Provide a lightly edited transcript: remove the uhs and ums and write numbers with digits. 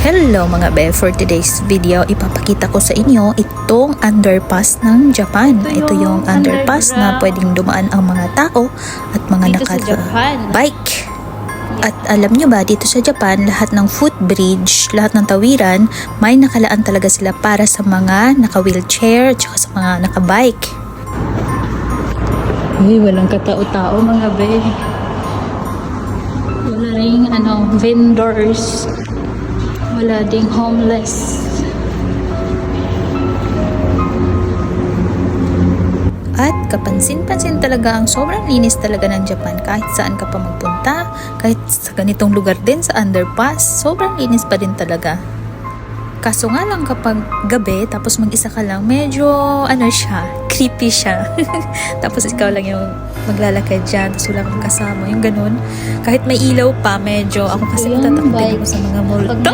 Hello mga be, for today's video ipapakita ko sa inyo itong underpass ng Japan. Ito yung underpass na pwedeng dumaan ang mga tao at mga naka-bike. At alam nyo ba, dito sa Japan, lahat ng footbridge, lahat ng tawiran, may nakalaan talaga sila para sa mga naka-wheelchair at sa mga naka-bike. Uy, walang katao-tao mga be. Wala ring vendors. Wala ding homeless. At kapansin-pansin talaga ang sobrang linis talaga ng Japan kahit saan ka pa magpunta, kahit sa ganitong lugar din sa underpass, sobrang linis pa din talaga. Kaso nga lang kapag gabi tapos mag-isa ka lang, medyo creepy siya. Tapos ikaw lang yung maglalakad dyan, tapos wala kang kasama, yung ganun. Kahit may ilaw pa, medyo ako kasi matatakot din ako sa mga multo.